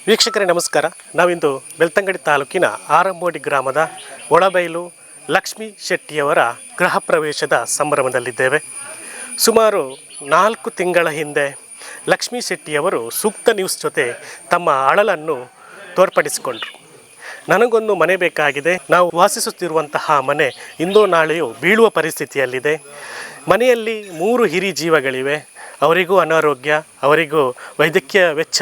ವೀಕ್ಷಕರೇ ನಮಸ್ಕಾರ. ನಾವಿಂದು ಬೆಳ್ತಂಗಡಿ ತಾಲೂಕಿನ ಆರಂಬೋಡಿ ಗ್ರಾಮದ ಒಳಬೈಲು ಲಕ್ಷ್ಮೀ ಶೆಟ್ಟಿಯವರ ಗೃಹ ಪ್ರವೇಶದ ಸಂಭ್ರಮದಲ್ಲಿದ್ದೇವೆ. ಸುಮಾರು 4 ತಿಂಗಳ ಹಿಂದೆ ಲಕ್ಷ್ಮೀ ಶೆಟ್ಟಿಯವರು ಸೂಕ್ತ ನ್ಯೂಸ್ ಜೊತೆ ತಮ್ಮ ಅಳಲನ್ನು ತೋರ್ಪಡಿಸಿಕೊಂಡರು. ನನಗೊಂದು ಮನೆ ಬೇಕಾಗಿದೆ, ನಾವು ವಾಸಿಸುತ್ತಿರುವಂತಹ ಮನೆ ಇಂದೋ ನಾಳೆಯೂ ಬೀಳುವ ಪರಿಸ್ಥಿತಿಯಲ್ಲಿದೆ, ಮನೆಯಲ್ಲಿ 3 ಹಿರಿ ಜೀವಗಳಿವೆ, ಅವರಿಗೂ ಅನಾರೋಗ್ಯ, ಅವರಿಗೂ ವೈದ್ಯಕೀಯ ವೆಚ್ಚ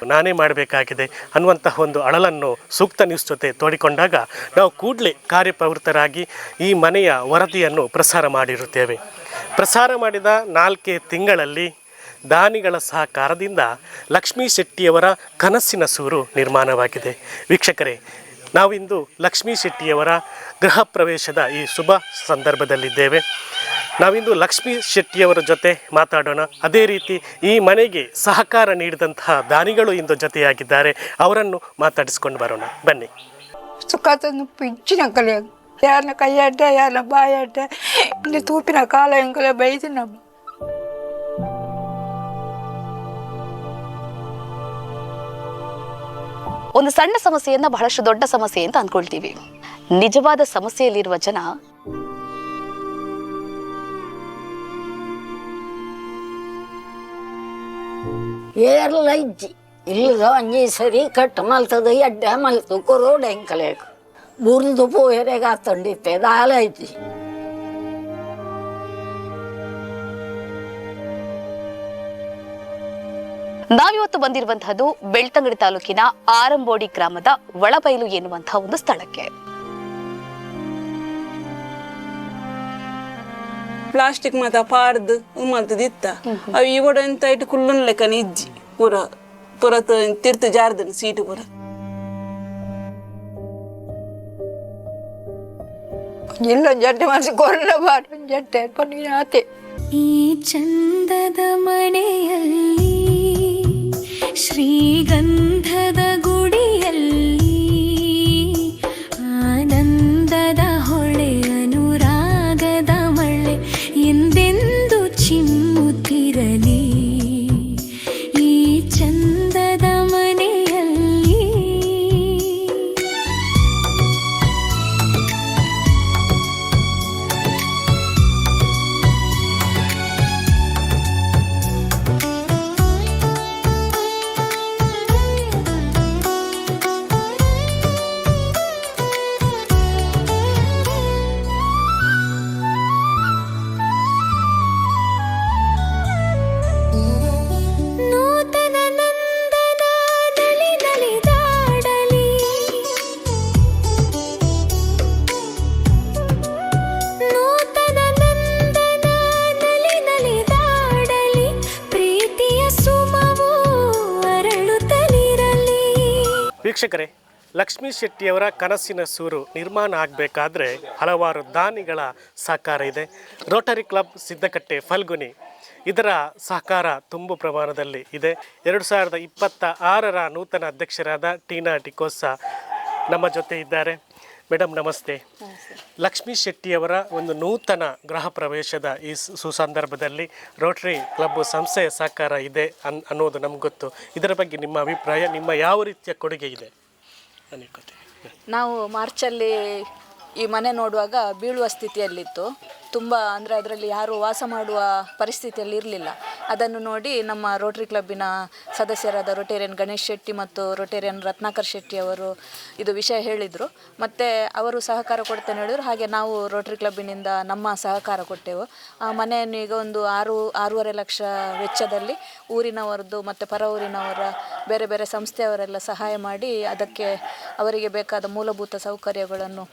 ನಾನೇ ಮಾಡಬೇಕಾಗಿದೆ ಅನ್ನುವಂತಹ ಒಂದು ಅಳಲನ್ನು ಸೂಕ್ತ ನ್ಯೂಸ್ ಜೊತೆ ತೋಡಿಕೊಂಡಾಗ ನಾವು ಕೂಡಲೇ ಕಾರ್ಯಪ್ರವೃತ್ತರಾಗಿ ಈ ಮನೆಯ ವರದಿಯನ್ನು ಪ್ರಸಾರ ಮಾಡಿರುತ್ತೇವೆ. ಪ್ರಸಾರ ಮಾಡಿದ 4 ತಿಂಗಳಲ್ಲಿ ದಾನಿಗಳ ಸಹಕಾರದಿಂದ ಲಕ್ಷ್ಮೀ ಶೆಟ್ಟಿಯವರ ಕನಸಿನ ಸೂರು ನಿರ್ಮಾಣವಾಗಿದೆ. ವೀಕ್ಷಕರೇ, ನಾವಿಂದು ಲಕ್ಷ್ಮೀ ಶೆಟ್ಟಿಯವರ ಗೃಹ ಪ್ರವೇಶದ ಈ ಶುಭ ಸಂದರ್ಭದಲ್ಲಿದ್ದೇವೆ. ನಾವಿಂದು ಲಕ್ಷ್ಮೀ ಶೆಟ್ಟಿಯವರ ಜೊತೆ ಮಾತಾಡೋಣ. ಅದೇ ರೀತಿ ಈ ಮನೆಗೆ ಸಹಕಾರ ನೀಡಿದಂತಹ ದಾನಿಗಳು ಇಂದು ಜೊತೆಯಾಗಿದ್ದಾರೆ, ಅವರನ್ನು ಮಾತಾಡಿಸ್ಕೊಂಡು ಬರೋಣ ಬನ್ನಿ. ಸುಖ ತಂದು ಪಿಂಚಿನ ಕಲೆ ಯಾರನ್ನ ಕೈ ಅಡ್ಡ ಯಾರನ್ನ ಬಾಯಿ ಅಡ್ಡ ಇಲ್ಲಿ ತೂಪಿನ ಕಾಲ ಹೆಂಗಲ ಬೈದು ನಮ್ಮ ಒಂದು ಸಣ್ಣ ಸಮಸ್ಯೆಯನ್ನ ಬಹಳಷ್ಟು ದೊಡ್ಡ ಸಮಸ್ಯೆ ಅಂತ ಅಂದ್ಕೊಳ್ತೀವಿ. ನಿಜವಾದ ಸಮಸ್ಯೆಯಲ್ಲಿರುವ ಜನ ಏರ್ಲ ಇಜ್ಜಿ ಇಲ್ಲದ ಅಂಜಿ ಸರಿ ಕಟ್ಟು ಮಲ್ತದ ಎಡ್ಡೆ ಮಲ್ತು ಕೊರೋಡ್ ಹೆಂಕಲೇಕ ಬುರ್ದು ಪೋಯರೆಗ ತಂಡಿತ್ತೆ ದಾಲ ಇಜ್ಜಿ. ನಾವಿವತ್ತು ಬಂದಿರುವಂತಹದ್ದು ಬೆಳ್ತಂಗಡಿ ತಾಲೂಕಿನ ಆರಂಬೋಡಿ ಗ್ರಾಮದ ಒಳಬೈಲು ಎನ್ನುವಂತಹ ಒಂದು ಸ್ಥಳಕ್ಕೆ. ಪ್ಲಾಸ್ಟಿಕ್ ಮಾತ ಪಾರ್ದು ಮಲ್ತದಿತ್ತ ಅವು ಇವಡ ಎಂತ ಇಟ್ಟು ಕುಲ್ಲನ್ ಲೆಕ್ಕನ ಇಜ್ಜಿ ಪೂರ ಪೂರ ತಿರ್ತು ಜಾರ್ದನು ಸೀಟು ಪೂರ ಇಲ್ಲ ಜಡ್ಡೆ ಮಾಡಿಸಿ ಕೊರಲ ಬಾರ ಜಡ್ಡೆ ಪನ್ನೀರ ಆತೆ. ಈ ಚಂದದ ಮನೆಯಲ್ಲಿ ಶ್ರೀಗಂಧದ ಗುಡಿಯಲ್ಲಿ ಆನಂದದ ಹೊಳೆ ಅನುರಾಗದ ಮಳೆ ಎಂದೆಂದು ಚಿಮ್ಮುತ್ತಿರಲಿ ಈ ಚಂದದ ಮನೆಯಲ್ಲಿ. ವೀಕ್ಷಕರೇ, ಲಕ್ಷ್ಮೀ ಶೆಟ್ಟಿಯವರ ಕನಸಿನ ಸೂರು ನಿರ್ಮಾಣ ಆಗಬೇಕಾದ್ರೆ ಹಲವಾರು ದಾನಿಗಳ ಸಹಕಾರ ಇದೆ. ರೋಟರಿ ಕ್ಲಬ್ ಸಿದ್ದಕಟ್ಟೆ ಫಲ್ಗುನಿ ಇದರ ಸಹಕಾರ ತುಂಬು ಪ್ರಮಾಣದಲ್ಲಿ ಇದೆ. 2026ರ ನೂತನ ಅಧ್ಯಕ್ಷರಾದ ಟೀನಾ ಡಿಕೋಸ ನಮ್ಮ ಜೊತೆ ಇದ್ದಾರೆ. ಮೇಡಮ್ ನಮಸ್ತೆ. ಲಕ್ಷ್ಮೀ ಶೆಟ್ಟಿಯವರ ಒಂದು ನೂತನ ಗೃಹ ಪ್ರವೇಶದ ಈ ಸುಸಂದರ್ಭದಲ್ಲಿ ರೋಟರಿ ಕ್ಲಬ್ ಸಂಸ್ಥೆಯ ಸಹಕಾರ ಇದೆ ಅನ್ನೋದು ನಮ್ಗೆ ಗೊತ್ತು. ಇದರ ಬಗ್ಗೆ ನಿಮ್ಮ ಅಭಿಪ್ರಾಯ, ನಿಮ್ಮ ಯಾವ ರೀತಿಯ ಕೊಡುಗೆ ಇದೆ ಅನ್ಕೋತೀವಿ? ನಾವು ಮಾರ್ಚಲ್ಲಿ ಈ ಮನೆ ನೋಡುವಾಗ ಬೀಳುವ ಸ್ಥಿತಿಯಲ್ಲಿತ್ತು. ತುಂಬ ಅಂದರೆ ಅದರಲ್ಲಿ ಯಾರು ವಾಸ ಮಾಡುವ ಪರಿಸ್ಥಿತಿಯಲ್ಲಿ ಇರಲಿಲ್ಲ. ಅದನ್ನು ನೋಡಿ ನಮ್ಮ ರೋಟರಿ ಕ್ಲಬ್ಬಿನ ಸದಸ್ಯರಾದ ರೊಟೇರಿಯನ್ ಗಣೇಶ್ ಶೆಟ್ಟಿ ಮತ್ತು ರೊಟೇರಿಯನ್ ರತ್ನಾಕರ್ ಶೆಟ್ಟಿ ಅವರು ಇದು ವಿಷಯ ಹೇಳಿದರು. ಮತ್ತು ಅವರು ಸಹಕಾರ ಕೊಡ್ತೇನೆ ಹೇಳಿದರು. ಹಾಗೆ ನಾವು ರೋಟರಿ ಕ್ಲಬ್ಬಿನಿಂದ ನಮ್ಮ ಸಹಕಾರ ಕೊಟ್ಟೆವು. ಆ ಮನೆಯನ್ನು ಈಗ ಒಂದು 6.5 ಲಕ್ಷ ವೆಚ್ಚದಲ್ಲಿ ಊರಿನವರದ್ದು ಮತ್ತು ಪರ ಊರಿನವರ ಬೇರೆ ಬೇರೆ ಸಂಸ್ಥೆಯವರೆಲ್ಲ ಸಹಾಯ ಮಾಡಿ ಅದಕ್ಕೆ ಅವರಿಗೆ ಬೇಕಾದ ಮೂಲಭೂತ ಸೌಕರ್ಯಗಳನ್ನು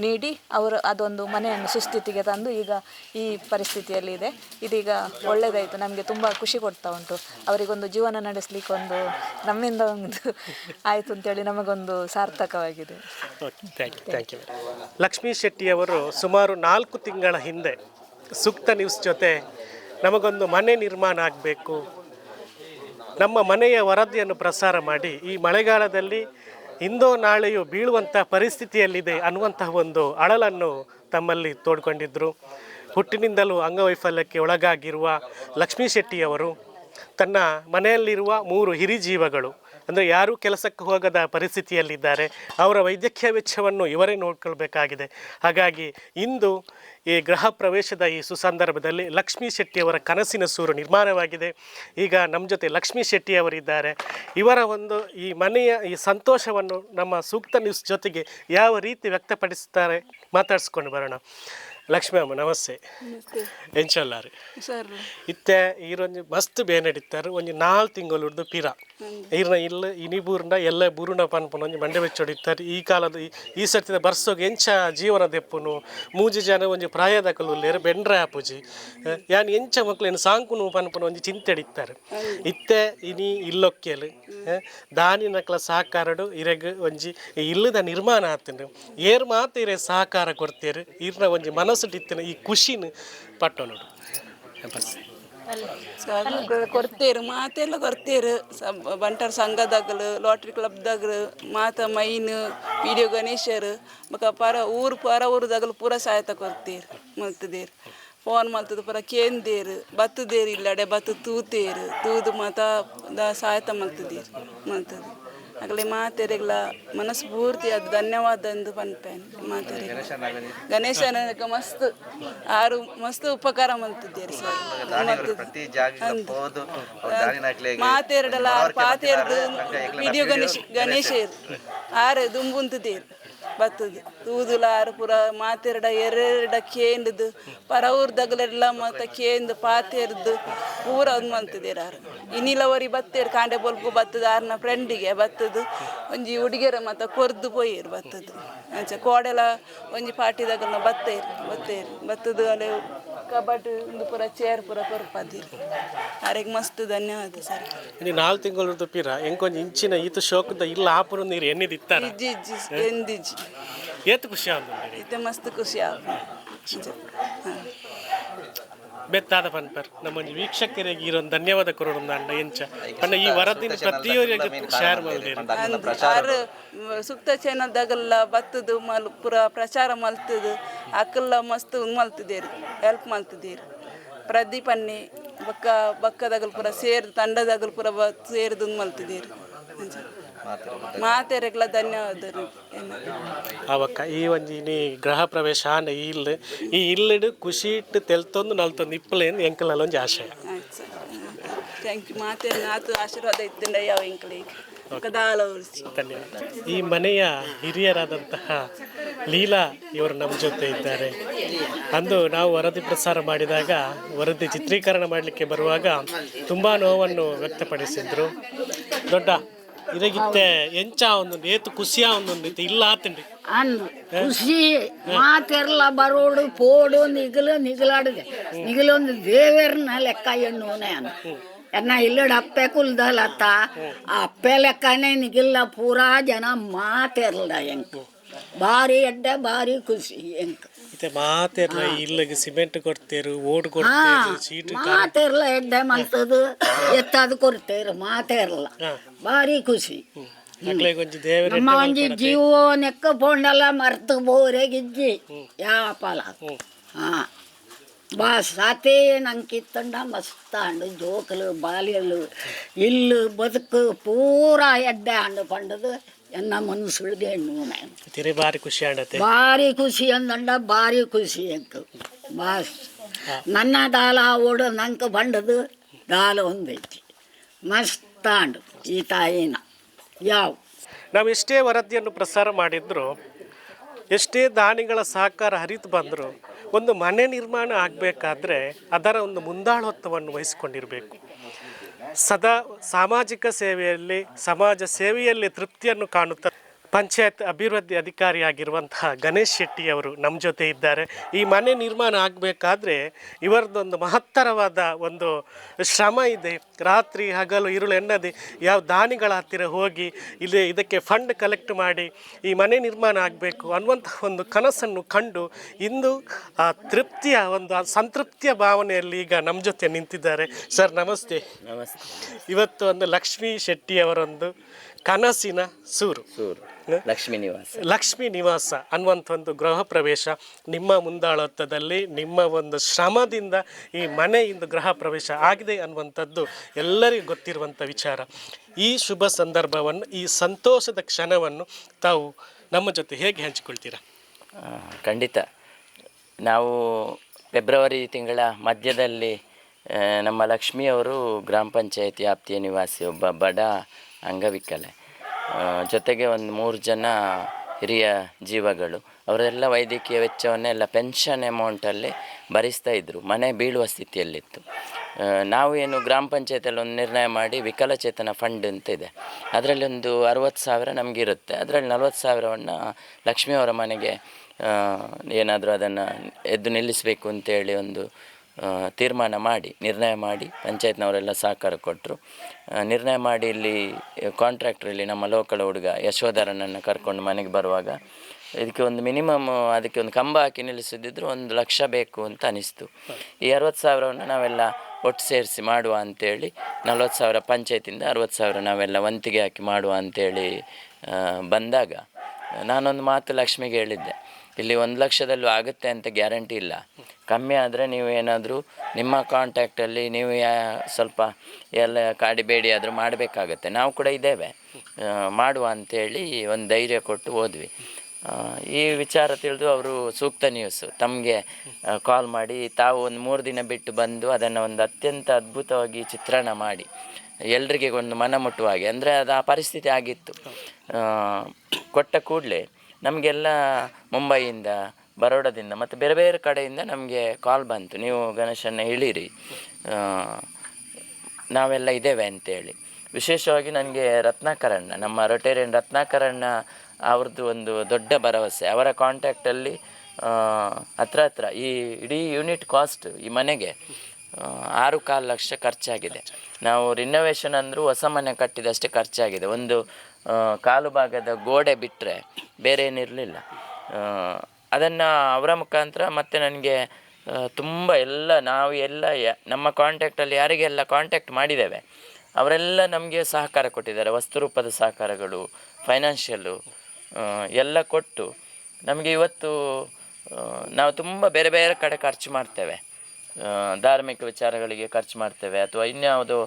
ನೀಡಿ ಅವರು ಅದೊಂದು ಮನೆಯನ್ನು ಸುಸ್ಥಿತಿಗೆ ತಂದು ಈಗ ಈ ಪರಿಸ್ಥಿತಿಯಲ್ಲಿ ಇದೆ. ಇದೀಗ ಒಳ್ಳೆಯದಾಯಿತು, ನಮಗೆ ತುಂಬ ಖುಷಿ ಕೊಡ್ತಾ ಉಂಟು. ಅವರಿಗೊಂದು ಜೀವನ ನಡೆಸಲಿಕ್ಕೆ ಒಂದು ನಮ್ಮಿಂದ ಒಂದು ಆಯಿತು ಅಂತೇಳಿ ನಮಗೊಂದು ಸಾರ್ಥಕವಾಗಿದೆ. Thank you. ಲಕ್ಷ್ಮೀ ಶೆಟ್ಟಿಯವರು ಸುಮಾರು 4 ತಿಂಗಳ ಹಿಂದೆ ಸೂಕ್ತ ನ್ಯೂಸ್ ಜೊತೆ ನಮಗೊಂದು ಮನೆ ನಿರ್ಮಾಣ ಆಗಬೇಕು, ನಮ್ಮ ಮನೆಯ ವರದಿಯನ್ನು ಪ್ರಸಾರ ಮಾಡಿ ಈ ಮಳೆಗಾಲದಲ್ಲಿ ಇಂದೋ ನಾಳೆಯೂ ಬೀಳುವಂಥ ಪರಿಸ್ಥಿತಿಯಲ್ಲಿದೆ ಅನ್ನುವಂತಹ ಒಂದು ಅಳಲನ್ನು ತಮ್ಮಲ್ಲಿ ತೋಡ್ಕೊಂಡಿದ್ದರು. ಹುಟ್ಟಿನಿಂದಲೂ ಅಂಗವೈಫಲ್ಯಕ್ಕೆ ಒಳಗಾಗಿರುವ ಲಕ್ಷ್ಮೀ ಶೆಟ್ಟಿಯವರು ತನ್ನ ಮನೆಯಲ್ಲಿರುವ 3 ಹಿರಿಜೀವಗಳು ಅಂದರೆ ಯಾರೂ ಕೆಲಸಕ್ಕೆ ಹೋಗದ ಪರಿಸ್ಥಿತಿಯಲ್ಲಿದ್ದಾರೆ, ಅವರ ವೈದ್ಯಕೀಯ ವೆಚ್ಚವನ್ನು ಇವರೇ ನೋಡ್ಕೊಳ್ಬೇಕಾಗಿದೆ. ಹಾಗಾಗಿ ಇಂದು ಈ ಗೃಹ ಪ್ರವೇಶದ ಈ ಸುಸಂದರ್ಭದಲ್ಲಿ ಲಕ್ಷ್ಮೀ ಶೆಟ್ಟಿಯವರ ಕನಸಿನ ಸೂರು ನಿರ್ಮಾಣವಾಗಿದೆ. ಈಗ ನಮ್ಮ ಜೊತೆ ಲಕ್ಷ್ಮೀ ಶೆಟ್ಟಿಯವರಿದ್ದಾರೆ. ಇವರ ಒಂದು ಈ ಮನೆಯ ಈ ಸಂತೋಷವನ್ನು ನಮ್ಮ ಸೂಕ್ತ ನ್ಯೂಸ್ ಜೊತೆಗೆ ಯಾವ ರೀತಿ ವ್ಯಕ್ತಪಡಿಸ್ತಾರೆ ಮಾತಾಡಿಸ್ಕೊಂಡು ಬರೋಣ. ಲಕ್ಷ್ಮಿ ಅಮ್ಮ ನಮಸ್ತೆ. ಎಂಚಲ್ಲಾರು ಸರ್ ಇತ್ತೆ ಈರೊಂದು ಮಸ್ತ್ ಬೇನಡಿತ್ತಾರೆ ಒಂಜಿ 4 ತಿಂಗಳು ಪಿರ ಈರ್ನ ಇಲ್ಲ ಇನಿಬೂರ್ನ ಎಲ್ಲ ಬೂರುಣ ಪನ್ಪನ ಒಂಜಿ ಮಂಡೆ ಬೆಚ್ಚೊಡಿತ್ತಾರೆ. ಈ ಕಾಲದ ಈ ಸರ್ತಿದ ಬರ್ಸೋಗೆ ಎಂಚ ಜೀವನ ದೆಪ್ಪುನು 3 ಜನ ಒಂಜಿ ಪ್ರಾಯದಕಲು ಉಲ್ಲೇರು ಬೆಂಡ್ರೆ ಆಪುಜಿ ಯಾನ್ ಎಂಚ ಮಕ್ಳು ಏನು ಸಾಂಕುನು ಪನ್ಪನ ಒಂಜಿ ಚಿಂತೆ ಹಿಡಿತಾರೆ. ಇತ್ತೆ ಇನಿ ಇಲ್ಲೊಕ್ಕೆಲು ದಾನಿ ನಕ್ಲ ಸಹಕಾರಡು ಇರೆಗ್ ಒಂಜಿ ಇಲ್ಲದ ನಿರ್ಮಾಣ ಆತನು ಏರ್ ಮಾತು ಇರೇ ಸಹಕಾರ ಕೊಡ್ತೇರು ಇರ್ನ ಒಂಜಿ ಮನಸ್ಸು ಇತ್ತಿನ ಈ ಖುಷಿನ ಪಟ್ಟು ನೋಡು ಕೊಡ್ತೇರು ಮಾತೆಲ್ಲ ಕೊಡ್ತೇರು ಬಂಟರ್ ಸಂಘದಾಗಲು ಲಾಟ್ರಿ ಕ್ಲಬ್ದಾಗಲು ಮಾತ ಮೈನ್ ವಿಡಿಯೋ ಗಣೇಶರು ಬಕ ಪರ ಊರದಾಗಲು ಪೂರ ಸಹಾಯತ ಕೊಡ್ತೇರು ಮಲ್ತದೇರು ಫೋನ್ ಮಲ್ತದ ಪರ ಕೇಂದೇರು ಬತ್ತದೇರು ಇಲ್ಲಡೆ ಬತ್ತು ತೂತೇರು ತೂದು ಮಾತ ಸಹಾಯತ ಮಲ್ತದೆ ಆಗಲೇ ಮಾತೆರೆಗ್ಲ ಮನಸ್ಸು ಪೂರ್ತಿ ಅದು ಧನ್ಯವಾದ ಎಂದು ಪನ್ಪೇನೆ ಮಾತೆರೆ ಗಣೇಶನ ಮಸ್ತ್ ಆರು ಮಸ್ತ್ ಉಪಕಾರ ಮಲ್ತಿದ್ದೀರಿ ಮಾತೆರಡಲ್ಲ ಆರು ಪಾತೆರ್ದು ವಿಡಿಯೋ ಗಣೇಶ ಆರು ದುಂಬುಂತದೇರು ಬತ್ತದು ತೂದುಲ ಆರು ಪೂರ ಮಾತೆರಡ ಎರಡ ಕೇಂದ್ರದು ಪರವೂರ್ದಾಗಲೆಲ್ಲ ಮತ್ತು ಕೇಂದ್ರ ಪಾತೆರ್ದು ಪೂರ ಒಂದು ಮಲ್ತಿದ್ದೀರ ಆರು ಇನ್ನಿಲವರಿ ಬತ್ತೇರು ಕಾಂಡೆ ಬೊಲ್ಪು ಬತ್ತದ ಆರ್ನ ಫ್ರೆಂಡಿಗೆ ಬತ್ತದು ಒಂಜಿ ಹುಡುಗಿಯರ ಮತ್ತು ಕೊರ್ದು ಪೋಯಿರು ಬತ್ತದು ಅಂಚೆ ಕೋಡೆಲ ಒಂಜಿ ಪಾಟಿದಾಗಲ ಬತ್ತದು ಅಲ್ಲೇ ಕಬಡ್ಡಿ ಒಂದು ಪೂರ ಚೇರ್ ಪೂರ ಕೊರ್ಪದಿರು ಆರೆಗೆ ಮಸ್ತ್ ಧನ್ಯವಾದ ಸರ್. ಇನ್ನು 4 ತಿಂಗಳು ಪಿರ ಎಂಕೊಂದು ಇಂಚಿನ ಈತ ಶೋಕದ ಇಲ್ಲ ಆಪುರ ನೀರು ಎನ್ನಿದಿತ್ತಾರ ಇಜ್ಜಿ ಎಂದಿಜ್ಜಿ ಏತು ಖುಷಿ ಆಗುತ್ತೆ ಇತ್ತೆ ಮಸ್ತ್ ಖುಷಿ ಆಗ ಬೆತ್ತಾದ ಪನ್ಪರ್ ನಮ್ಮ ವೀಕ್ಷಕರಿಗೆ ಇರೊಂದು ಧನ್ಯವಾದ ಕೊರೋಣ ಅಂಡ ಎಂಚ ಪಂಡ ಈ ವರದಿನ ಪ್ರತಿಯೊಬ್ಬರಿಗೆ ಶೇರ್ ಮಾಡಿದ್ರು ಸುಕ್ತ ಚಾನಲ್ದಾಗೆಲ್ಲ ಬತ್ತದು ಪೂರ ಪ್ರಚಾರ ಮಲ್ತದು ಅಕ್ಕಲ್ಲ ಮಸ್ತ್ ಮಲ್ತಿದ್ದೇರು ಹೆಲ್ಪ್ ಮಲ್ತಿದ್ದೇರು ಪ್ರದೀಪನ್ನಿ ಬಕ್ಕದಾಗಲ್ ಪೂರ ತಂಡದಾಗಲ್ ಪೂರ ಸೇರಿದು ಮಲ್ತಿದ್ದೇರು ಮಾತೆರೆಗ್ಲ ಧನ್ಯವಾದರು ಅವಕ್ಕ ಈ ಒಂಜಿ ನೀ ಗೃಹ ಪ್ರವೇಶ ಆಂಡ ಈ ಇಲ್ಲಿಡು ಖುಷಿ ಇಟ್ಟು ತೆಲ್ತೊಂದು ನಲ್ತೊಂದು ಇಪ್ಪಲೇನು ಎಂಕಲಲ್ಲಿ ಒಂಜಿ ಆಶಯ. ಆಯ್ತು ಸರ್ ಥ್ಯಾಂಕ್ ಯು ಮಾತೆ ನಾತು ಆಶೀರ್ವಾದ ಇದ್ದಿಂದ ಯಾವ ಎಂಕಲಿಗೆ ಧನ್ಯವಾದ. ಈ ಮನೆಯ ಹಿರಿಯರಾದಂತಹ ಲೀಲಾ ಇವರು ನಮ್ಮ ಜೊತೆ ಇದ್ದಾರೆ. ಅಂದು ನಾವು ವರದಿ ಪ್ರಸಾರ ಮಾಡಿದಾಗ ವರದಿ ಚಿತ್ರೀಕರಣ ಮಾಡಲಿಕ್ಕೆ ಬರುವಾಗ ತುಂಬ ನೋವನ್ನು ವ್ಯಕ್ತಪಡಿಸಿದ್ರು. ದೊಡ್ಡ ಇರಗಿತ್ತೆ ಎಂಚ ಒಂದು ಏತು ಖುಷಿಯ ಒಂದು ಇಲ್ಲ ಆತಂಡಿ ಅಂದು ಖುಷಿ ಮಾತೆರ್ಲ ಬರೋಡು ಪೋಡು ನಿಗಲಾಡಿದೆ ನಿಗಲೊಂದು ದೇವರನ್ನ ಲೆಕ್ಕ ಎಣ್ಣೋನೆ ಅನ್ನ ಎನ್ನ ಇಲ್ಲಡ ಅಪ್ಪೆ ಕುಲ್ದಲತ್ತ ಆ ಅಪ್ಪೆ ಲೆಕ್ಕನೇ ನಿಗಿಲ್ಲ ಪೂರಾ ಜನ ಮಾತೆರ್ಲ ಎಂಕು ಭಾರಿ ಎಡ್ಡೆ ಭಾರಿ ಖುಷಿ ಎಂಕು ಮಾತೆರ್ಲ ಇಲ್ಲಿಗೆ ಸಿಮೆಂಟ್ ಕೊಡ್ತೇರು ಓಡ್ ಕೊಡ್ತೇರು ಸೀಟ್ ಮಾತೆರ್ಲ ಎಡ್ಡೆ ಮಲ್ತದು ಎತ್ತದು ಕೊಡ್ತೇರು ಮಾತೆರ್ಲ ಭಾರಿ ಖುಷಿ ನಮ್ಮ ಒಂಜಿ ಜೀವ ನೆಕ್ಕ ಪೋಂಡಲ್ಲ ಮರ್ತು ಬೋರೆಗಿಜ್ಜಿ ಯಾಪಲ ಬಾ ಸಾತೇ ನಂಕಿತ್ತಂಡ ಮಸ್ತ್ ಅಂಡು ಜೋಕಲು ಬಾಲ್ಯಲು ಇಲ್ಲು ಬದುಕು ಪೂರಾ ಎಡ್ಡೆ ಅಂಡು ಪಂಡದು ಎನ್ನ ಮನಸ್ಸುಳಿಗೆ ಹೆಣ್ಣು ಭಾರಿ ಖುಷಿ ಆಡತ್ತೆ ಭಾರಿ ಖುಷಿ ಅಂದಂಡ ಭಾರಿ ಖುಷಿ ಅಂಕು ಬಾಸ್ ನನ್ನ ದಾಲ ಓಡು ನಂಗೆ ಬಂಡದು ದಾಲ ಒಂದೈತಿ ಮಸ್ತ್ ಅಂಡು ಈ ತಾಯಿನ ಯಾವ ನಾವು ಎಷ್ಟೇ ವರದಿಯನ್ನು ಪ್ರಸಾರ ಮಾಡಿದ್ರು ಎಷ್ಟೇ ದಾನಿಗಳ ಸಹಕಾರ ಹರಿದು ಬಂದರೂ ಒಂದು ಮನೆ ನಿರ್ಮಾಣ ಆಗಬೇಕಾದ್ರೆ ಅದರ ಒಂದು ಮುಂದಾಳತ್ವವನ್ನು ವಹಿಸಿಕೊಂಡಿರಬೇಕು. ಸದಾ ಸಾಮಾಜಿಕ ಸೇವೆಯಲ್ಲಿ ಸಮಾಜ ಸೇವೆಯಲ್ಲಿ ತೃಪ್ತಿಯನ್ನು ಕಾಣುತ್ತಾ ಪಂಚಾಯತ್ ಅಭಿವೃದ್ಧಿ ಅಧಿಕಾರಿಯಾಗಿರುವಂತಹ ಗಣೇಶ್ ಶೆಟ್ಟಿಯವರು ನಮ್ಮ ಜೊತೆ ಇದ್ದಾರೆ. ಈ ಮನೆ ನಿರ್ಮಾಣ ಆಗಬೇಕಾದ್ರೆ ಇವರದೊಂದು ಮಹತ್ತರವಾದ ಒಂದು ಶ್ರಮ ಇದೆ. ರಾತ್ರಿ ಹಗಲು ಇರುಳು ಎನ್ನದೆ ಯಾವ ದಾನಿಗಳ ಹತ್ತಿರ ಹೋಗಿ ಇದಕ್ಕೆ ಫಂಡ್ ಕಲೆಕ್ಟ್ ಮಾಡಿ ಈ ಮನೆ ನಿರ್ಮಾಣ ಆಗಬೇಕು ಅನ್ನುವಂತಹ ಒಂದು ಕನಸನ್ನು ಕಂಡು ಇಂದು ಆ ತೃಪ್ತಿಯ ಒಂದು ಸಂತೃಪ್ತಿಯ ಭಾವನೆಯಲ್ಲಿ ಈಗ ನಮ್ಮ ಜೊತೆ ನಿಂತಿದ್ದಾರೆ. ಸರ್ ನಮಸ್ತೆ. ನಮಸ್ತೆ. ಇವತ್ತು ಒಂದು ಲಕ್ಷ್ಮೀ ಶೆಟ್ಟಿಯವರೊಂದು ಕನಸಿನ ಸೂರು ಲಕ್ಷ್ಮೀ ನಿವಾಸ. ಲಕ್ಷ್ಮೀ ನಿವಾಸ ಅನ್ನುವಂಥ ಒಂದು ಗೃಹ ಪ್ರವೇಶ ನಿಮ್ಮ ಮುಂದಾಳತ್ವದಲ್ಲಿ ನಿಮ್ಮ ಒಂದು ಶ್ರಮದಿಂದ ಈ ಮನೆಯಿಂದ ಗೃಹ ಪ್ರವೇಶ ಆಗಿದೆ ಅನ್ನುವಂಥದ್ದು ಎಲ್ಲರಿಗೂ ಗೊತ್ತಿರುವಂಥ ವಿಚಾರ. ಈ ಶುಭ ಸಂದರ್ಭವನ್ನು, ಈ ಸಂತೋಷದ ಕ್ಷಣವನ್ನು ತಾವು ನಮ್ಮ ಜೊತೆ ಹೇಗೆ ಹಂಚಿಕೊಳ್ತೀರಾ? ಖಂಡಿತ. ನಾವು ಫೆಬ್ರವರಿ ತಿಂಗಳ ಮಧ್ಯದಲ್ಲಿ ನಮ್ಮ ಲಕ್ಷ್ಮಿಯವರು ಗ್ರಾಮ ಪಂಚಾಯತಿ ವ್ಯಾಪ್ತಿಯ ನಿವಾಸಿ, ಒಬ್ಬ ಬಡ ಅಂಗವಿಕಲೆ, ಜೊತೆಗೆ ಒಂದು 3 ಜನ ಹಿರಿಯ ಜೀವಗಳು, ಅವರೆಲ್ಲ ವೈದ್ಯಕೀಯ ವೆಚ್ಚವನ್ನೆಲ್ಲ ಪೆನ್ಷನ್ ಅಮೌಂಟಲ್ಲಿ ಭರಿಸ್ತಾ ಇದ್ದರು. ಮನೆ ಬೀಳುವ ಸ್ಥಿತಿಯಲ್ಲಿತ್ತು. ನಾವು ಏನು ಗ್ರಾಮ ಪಂಚಾಯತಿಯಲ್ಲಿ ಒಂದು ನಿರ್ಣಯ ಮಾಡಿ ವಿಕಲಚೇತನ ಫಂಡ್ ಅಂತ ಇದೆ, ಅದರಲ್ಲಿ ಒಂದು 60,000 ನಮಗಿರುತ್ತೆ. ಅದರಲ್ಲಿ 40,000ವನ್ನು ಲಕ್ಷ್ಮಿಯವರ ಮನೆಗೆ ಏನಾದರೂ ಅದನ್ನು ಎದ್ದು ನಿಲ್ಲಿಸಬೇಕು ಅಂತೇಳಿ ಒಂದು ತೀರ್ಮಾನ ಮಾಡಿ, ನಿರ್ಣಯ ಮಾಡಿ, ಪಂಚಾಯತ್ನವರೆಲ್ಲ ಸಹಕಾರ ಕೊಟ್ಟರು. ನಿರ್ಣಯ ಮಾಡಿ ಇಲ್ಲಿ ಕಾಂಟ್ರಾಕ್ಟ್ರಲ್ಲಿ ನಮ್ಮ ಲೋಕಲ್ ಹುಡುಗ ಯಶೋಧರನನ್ನು ಕರ್ಕೊಂಡು ಮನೆಗೆ ಬರುವಾಗ ಇದಕ್ಕೆ ಒಂದು ಮಿನಿಮಮ್, ಅದಕ್ಕೆ ಒಂದು ಕಂಬ ಹಾಕಿ ನಿಲ್ಲಿಸಿದ್ರು 1 ಲಕ್ಷ ಬೇಕು ಅಂತ ಅನಿಸ್ತು. ಈ 60,000ವನ್ನು ನಾವೆಲ್ಲ ಒಟ್ಟು ಸೇರಿಸಿ ಮಾಡುವ ಅಂಥೇಳಿ 40,000 ಪಂಚಾಯತಿಂದ 60,000 ನಾವೆಲ್ಲ ವಂತಿಗೆ ಹಾಕಿ ಮಾಡುವ ಅಂಥೇಳಿ ಬಂದಾಗ ನಾನೊಂದು ಮಾತು ಲಕ್ಷ್ಮಿಗೆ ಹೇಳಿದ್ದೆ, ಇಲ್ಲಿ 1 ಲಕ್ಷದಲ್ಲೂ ಆಗುತ್ತೆ ಅಂತ ಗ್ಯಾರಂಟಿ ಇಲ್ಲ, ಕಮ್ಮಿ ಆದರೆ ನೀವು ಏನಾದರೂ ನಿಮ್ಮ ಕಾಂಟ್ಯಾಕ್ಟಲ್ಲಿ ನೀವು ಸ್ವಲ್ಪ ಎಲ್ಲ ಕಾಡಿಬೇಡಿ ಆದರೂ ಮಾಡಬೇಕಾಗತ್ತೆ, ನಾವು ಕೂಡ ಇದ್ದೇವೆ ಮಾಡುವ ಅಂಥೇಳಿ ಒಂದು ಧೈರ್ಯ ಕೊಟ್ಟು ಹೋದ್ವಿ. ಈ ವಿಚಾರ ತಿಳಿದು ಅವರು ಸೂಕ್ತ ನ್ಯೂಸು ತಮಗೆ ಕಾಲ್ ಮಾಡಿ ತಾವು ಒಂದು 3 ದಿನ ಬಿಟ್ಟು ಬಂದು ಅದನ್ನು ಒಂದು ಅತ್ಯಂತ ಅದ್ಭುತವಾಗಿ ಚಿತ್ರಣ ಮಾಡಿ ಎಲ್ರಿಗೆ ಒಂದು ಮನ ಮುಟ್ಟುವಾಗೆ, ಅಂದರೆ ಅದು ಆ ಪರಿಸ್ಥಿತಿ ಆಗಿತ್ತು. ಕೊಟ್ಟ ಕೂಡಲೇ ನಮಗೆಲ್ಲ ಮುಂಬೈಯಿಂದ, ಬರೋಡದಿಂದ ಮತ್ತು ಬೇರೆ ಬೇರೆ ಕಡೆಯಿಂದ ನಮಗೆ ಕಾಲ್ ಬಂತು, ನೀವು ಗಣೇಶನ ಇಳೀರಿ, ನಾವೆಲ್ಲ ಇದ್ದೇವೆ ಅಂತೇಳಿ. ವಿಶೇಷವಾಗಿ ನನಗೆ ರತ್ನಾಕರಣ್ಣ, ನಮ್ಮ ರೊಟೇರಿಯನ್ ರತ್ನಾಕರಣ್ಣ ಅವ್ರದ್ದು ಒಂದು ದೊಡ್ಡ ಭರವಸೆ. ಅವರ ಕಾಂಟ್ಯಾಕ್ಟಲ್ಲಿ ಹತ್ರ ಈ ಇಡೀ ಯೂನಿಟ್ ಕಾಸ್ಟ್ ಈ ಮನೆಗೆ 6.25 ಲಕ್ಷ ಖರ್ಚಾಗಿದೆ. ನಾವು ರಿನೋವೇಷನ್ ಅಂದರೂ ಹೊಸ ಮನೆ ಕಟ್ಟಿದಷ್ಟೇ ಖರ್ಚಾಗಿದೆ. ಒಂದು ಕಾಲು ಭಾಗದ ಗೋಡೆ ಬಿಟ್ಟರೆ ಬೇರೆ ಏನಿರಲಿಲ್ಲ. ಅದನ್ನು ಅವರ ಮುಖಾಂತರ ಮತ್ತು ನನಗೆ ತುಂಬ ನಾವು ಎಲ್ಲ ನಮ್ಮ ಕಾಂಟ್ಯಾಕ್ಟಲ್ಲಿ ಯಾರಿಗೆಲ್ಲ ಕಾಂಟ್ಯಾಕ್ಟ್ ಮಾಡಿದ್ದೇವೆ ಅವರೆಲ್ಲ ನಮಗೆ ಸಹಕಾರ ಕೊಟ್ಟಿದ್ದಾರೆ. ವಸ್ತುರೂಪದ ಸಹಕಾರಗಳು, ಫೈನಾನ್ಷಿಯಲ್ಲು ಎಲ್ಲ ಕೊಟ್ಟು ನಮಗೆ ಇವತ್ತು ನಾವು ತುಂಬ ಬೇರೆ ಬೇರೆ ಕಡೆ ಖರ್ಚು ಮಾಡ್ತೇವೆ. ಧಾರ್ಮಿಕ ವಿಚಾರಗಳಿಗೆ ಖರ್ಚು ಮಾಡ್ತೇವೆ ಅಥವಾ ಇನ್ಯಾವುದೋ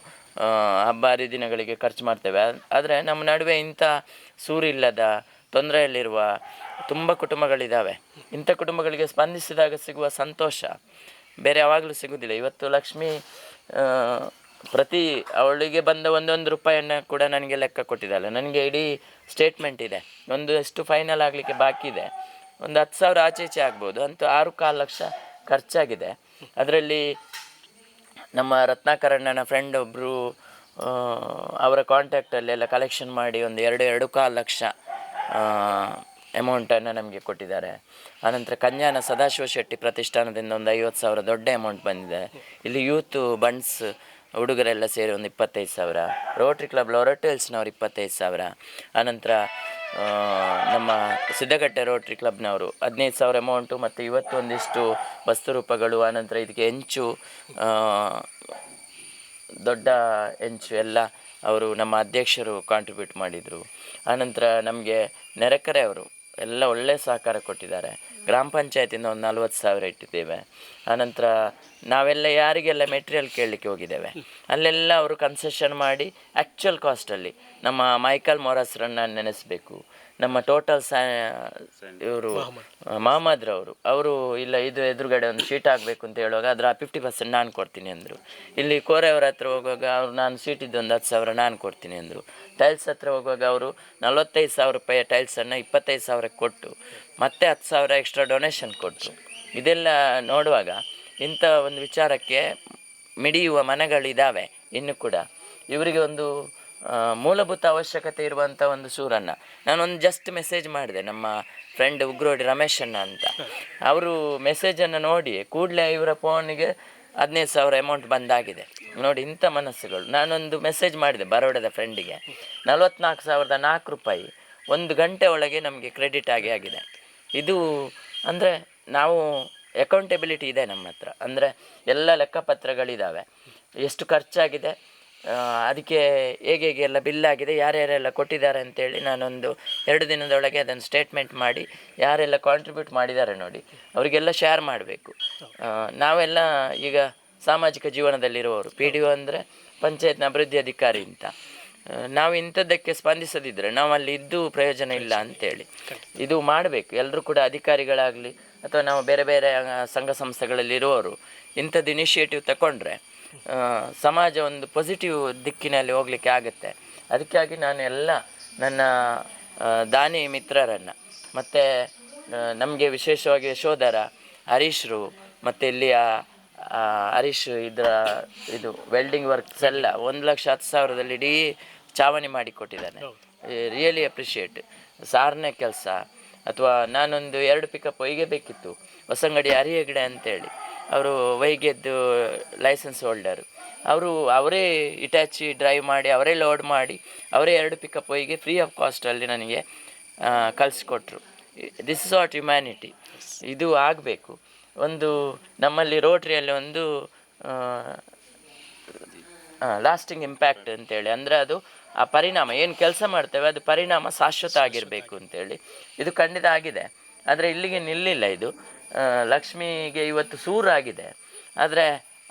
ಹಬ್ಬ ಹರಿದಿನಗಳಿಗೆ ಖರ್ಚು ಮಾಡ್ತೇವೆ. ಆದರೆ ನಮ್ಮ ನಡುವೆ ಇಂಥ ಸೂರಿಲ್ಲದ ತೊಂದರೆಯಲ್ಲಿರುವ ತುಂಬ ಕುಟುಂಬಗಳಿದ್ದಾವೆ. ಇಂಥ ಕುಟುಂಬಗಳಿಗೆ ಸ್ಪಂದಿಸಿದಾಗ ಸಿಗುವ ಸಂತೋಷ ಬೇರೆ ಯಾವಾಗಲೂ ಸಿಗೋದಿಲ್ಲ. ಇವತ್ತು ಲಕ್ಷ್ಮಿ ಪ್ರತಿ ಅವಳಿಗೆ ಬಂದ 1 ರೂಪಾಯಿಯನ್ನು ಕೂಡ ನನಗೆ ಲೆಕ್ಕ ಕೊಟ್ಟಿದ್ದಾಳೆ. ನನಗೆ ಇಡೀ ಸ್ಟೇಟ್ಮೆಂಟ್ ಇದೆ. ಎಷ್ಟು ಫೈನಲ್ ಆಗಲಿಕ್ಕೆ ಬಾಕಿ ಇದೆ, ಒಂದು 10,000 ಆಚೆ ಆಗ್ಬೋದು. ಅಂತೂ 6.25 ಲಕ್ಷ ಖರ್ಚಾಗಿದೆ. ಅದರಲ್ಲಿ ನಮ್ಮ ರತ್ನಾಕರಣ್ಣನ ಫ್ರೆಂಡ್ ಒಬ್ಬರು ಅವರ ಕಾಂಟ್ಯಾಕ್ಟಲ್ಲೆಲ್ಲ ಕಲೆಕ್ಷನ್ ಮಾಡಿ ಒಂದು 2.25 ಲಕ್ಷ ಅಮೌಂಟನ್ನು ನಮಗೆ ಕೊಟ್ಟಿದ್ದಾರೆ. ಆನಂತರ ಕನ್ಯಾನ ಸದಾಶಿವ ಶೆಟ್ಟಿ ಪ್ರತಿಷ್ಠಾನದಿಂದ ಒಂದು 50,000 ದೊಡ್ಡ ಅಮೌಂಟ್ ಬಂದಿದೆ. ಇಲ್ಲಿ ಯೂತ್ ಬಂಡ್ಸ್ ಹುಡುಗರೆಲ್ಲ ಸೇರಿ ಒಂದು 25,000, ರೋಟ್ರಿ ಕ್ಲಬ್ ಲೊರಟೇಲ್ಸ್ನವ್ರು 25,000, ಆನಂತರ ನಮ್ಮ ಸಿದ್ದಗಟ್ಟೆ ರೋಟ್ರಿ ಕ್ಲಬ್ನವರು 15,000 ಅಮೌಂಟು, ಮತ್ತು ಇವತ್ತು ಒಂದಿಷ್ಟು ವಸ್ತುರೂಪಗಳು, ಆನಂತರ ಇದಕ್ಕೆ ಹೆಂಚು, ದೊಡ್ಡ ಹೆಂಚು ಎಲ್ಲ ಅವರು ನಮ್ಮ ಅಧ್ಯಕ್ಷರು ಕಾಂಟ್ರಿಬ್ಯೂಟ್ ಮಾಡಿದರು. ಆನಂತರ ನಮಗೆ ನೆರೆಕರೆಯವರು ಎಲ್ಲ ಒಳ್ಳೆಯ ಸಹಕಾರ ಕೊಟ್ಟಿದ್ದಾರೆ. ಗ್ರಾಮ ಪಂಚಾಯತಿಂದ ಒಂದು 40,000 ಇಟ್ಟಿದ್ದೇವೆ. ಆನಂತರ ನಾವೆಲ್ಲ ಯಾರಿಗೆಲ್ಲ ಮೆಟೀರಿಯಲ್ ಕೇಳಲಿಕ್ಕೆ ಹೋಗಿದ್ದೇವೆ ಅಲ್ಲೆಲ್ಲ ಅವರು ಕನ್ಸೆಷನ್ ಮಾಡಿ ಆ್ಯಕ್ಚುಯಲ್ ಕಾಸ್ಟಲ್ಲಿ ನಮ್ಮ ಮೈಕಲ್ ಮೊರಾಸ್ರನ್ನ ನೆನೆಸಬೇಕು. ನಮ್ಮ ಟೋಟಲ್ ಇವರು ಮಹಮ್ಮದ್ರವರು ಅವರು ಇಲ್ಲ ಇದು ಎದುರುಗಡೆ ಒಂದು ಶೀಟ್ ಆಗಬೇಕು ಅಂತ ಹೇಳುವಾಗ ಅದರ 50% ನಾನು ಕೊಡ್ತೀನಿ ಅಂದರು. ಇಲ್ಲಿ ಕೋರೆಯವರ ಹತ್ರ ಹೋಗುವಾಗ ಅವರು ನಾನು ಶೀಟಿದ್ದು ಒಂದು 10,000 ನಾನು ಕೊಡ್ತೀನಿ ಅಂದರು. ಟೈಲ್ಸ್ ಹತ್ರ ಹೋಗುವಾಗ ಅವರು 45,000 ರೂಪಾಯಿಯ ಟೈಲ್ಸನ್ನು 25,000 ಕೊಟ್ಟು ಮತ್ತೆ 10,000 ಎಕ್ಸ್ಟ್ರಾ ಡೊನೇಷನ್ ಕೊಟ್ಟರು. ಇದೆಲ್ಲ ನೋಡುವಾಗ ಇಂಥ ಒಂದು ವಿಚಾರಕ್ಕೆ ಮಿಡಿಯುವ ಮನೆಗಳಿದ್ದಾವೆ. ಇನ್ನು ಕೂಡ ಇವರಿಗೆ ಒಂದು ಮೂಲಭೂತ ಅವಶ್ಯಕತೆ ಇರುವಂಥ ಒಂದು ಸೂರನ್ನು ನಾನೊಂದು ಜಸ್ಟ್ ಮೆಸೇಜ್ ಮಾಡಿದೆ ನಮ್ಮ ಫ್ರೆಂಡ್ ಉಗ್ರೋಡಿ ರಮೇಶಣ್ಣ ಅಂತ. ಅವರು ಮೆಸೇಜನ್ನು ನೋಡಿ ಕೂಡಲೇ ಇವರ ಫೋನಿಗೆ 15,000 ಅಮೌಂಟ್ ಬಂದಾಗಿದೆ. ನೋಡಿ ಇಂಥ ಮನಸ್ಸುಗಳು. ನಾನೊಂದು ಮೆಸೇಜ್ ಮಾಡಿದೆ ಬರೋಡದ ಫ್ರೆಂಡಿಗೆ, 44,004 ರೂಪಾಯಿ 1 ಗಂಟೆ ಒಳಗೆ ನಮಗೆ ಕ್ರೆಡಿಟ್ ಆಗಿದೆ. ಇದು ಅಂದರೆ ನಾವು ಅಕೌಂಟೆಬಿಲಿಟಿ ಇದೆ ನಮ್ಮ ಹತ್ರ, ಅಂದರೆ ಎಲ್ಲ ಲೆಕ್ಕಪತ್ರಗಳಿದ್ದಾವೆ, ಎಷ್ಟು ಖರ್ಚಾಗಿದೆ, ಅದಕ್ಕೆ ಹೇಗೆ ಎಲ್ಲ ಬಿಲ್ಲಾಗಿದೆ, ಯಾರ್ಯಾರೆಲ್ಲ ಕೊಟ್ಟಿದ್ದಾರೆ ಅಂತೇಳಿ ನಾನೊಂದು 2 ದಿನದೊಳಗೆ ಅದನ್ನು ಸ್ಟೇಟ್ಮೆಂಟ್ ಮಾಡಿ ಯಾರೆಲ್ಲ ಕಾಂಟ್ರಿಬ್ಯೂಟ್ ಮಾಡಿದ್ದಾರೆ ನೋಡಿ ಅವರಿಗೆಲ್ಲ ಶೇರ್ ಮಾಡಬೇಕು. ನಾವೆಲ್ಲ ಈಗ ಸಾಮಾಜಿಕ ಜೀವನದಲ್ಲಿರುವವರು, PDO ಅಂದರೆ ಪಂಚಾಯತ್ನ ಅಭಿವೃದ್ಧಿ ಅಧಿಕಾರಿ ಅಂತ. ನಾವು ಇಂಥದ್ದಕ್ಕೆ ಸ್ಪಂದಿಸದಿದ್ದರೆ ನಾವು ಅಲ್ಲಿ ಇದ್ದು ಪ್ರಯೋಜನ ಇಲ್ಲ ಅಂತೇಳಿ ಇದು ಮಾಡಬೇಕು. ಎಲ್ಲರೂ ಕೂಡ ಅಧಿಕಾರಿಗಳಾಗಲಿ ಅಥವಾ ನಾವು ಬೇರೆ ಬೇರೆ ಸಂಘ ಸಂಸ್ಥೆಗಳಲ್ಲಿ ಇರುವವರು ಇಂಥದ್ದು ಇನಿಷಿಯೇಟಿವ್ ತಗೊಂಡ್ರೆ ಸಮಾಜ ಒಂದು ಪಾಸಿಟಿವ್ ದಿಕ್ಕಿನಲ್ಲಿ ಹೋಗಲಿಕ್ಕೆ ಆಗುತ್ತೆ. ಅದಕ್ಕಾಗಿ ನಾನು ಎಲ್ಲ ನನ್ನ ದಾನಿ ಮಿತ್ರರನ್ನು ಮತ್ತು ನಮಗೆ ವಿಶೇಷವಾಗಿ ಯಶೋಧರ, ಹರೀಶ್ರು ಮತ್ತು ಇಲ್ಲಿಯ ಹರೀಶ್ ಇದು ವೆಲ್ಡಿಂಗ್ ವರ್ಕ್ಸ್ ಎಲ್ಲ 1,10,000 ಇಡೀ ಚಾವಣಿ ಮಾಡಿಕೊಟ್ಟಿದ್ದಾನೆ. Really appreciate. ಸಾರನೇ ಕೆಲಸ ಅಥವಾ ನಾನೊಂದು 2 ಪಿಕಪ್ ಹೊಯ್ಗೆ ಬೇಕಿತ್ತು, ಹೊಸಂಗಡಿ ಹರಿಹೆಗಡೆ ಅಂತೇಳಿ, ಅವರು ವೈಗೆದ್ದು ಲೈಸೆನ್ಸ್ ಹೋಲ್ಡರು, ಅವರೇ ಇಟ್ಯಾಚಿ ಡ್ರೈವ್ ಮಾಡಿ ಅವರೇ ಲೋಡ್ ಮಾಡಿ ಅವರೇ 2 ಪಿಕಪ್ ಹೊಯ್ಗೆ ಫ್ರೀ ಆಫ್ ಕಾಸ್ಟಲ್ಲಿ ನನಗೆ ಕಳಿಸ್ಕೊಟ್ರು. This is what humanity. ಇದು ಆಗಬೇಕು. ಒಂದು ನಮ್ಮಲ್ಲಿ ರೋಟ್ರಿಯಲ್ಲಿ ಒಂದು ಲಾಸ್ಟಿಂಗ್ ಇಂಪ್ಯಾಕ್ಟ್ ಅಂತೇಳಿ, ಅಂದರೆ ಅದು ಆ ಪರಿಣಾಮ ಏನು ಕೆಲಸ ಮಾಡ್ತೇವೆ ಅದು ಪರಿಣಾಮ ಶಾಶ್ವತ ಆಗಿರಬೇಕು ಅಂತೇಳಿ ಇದು ಖಂಡಿತ ಆಗಿದೆ. ಆದರೆ ಇಲ್ಲಿಗೆ ನಿಲ್ಲಿಲ್ಲ ಇದು. ಲಕ್ಷ್ಮಿಗೆ ಇವತ್ತು ಸೂರಾಗಿದೆ, ಆದರೆ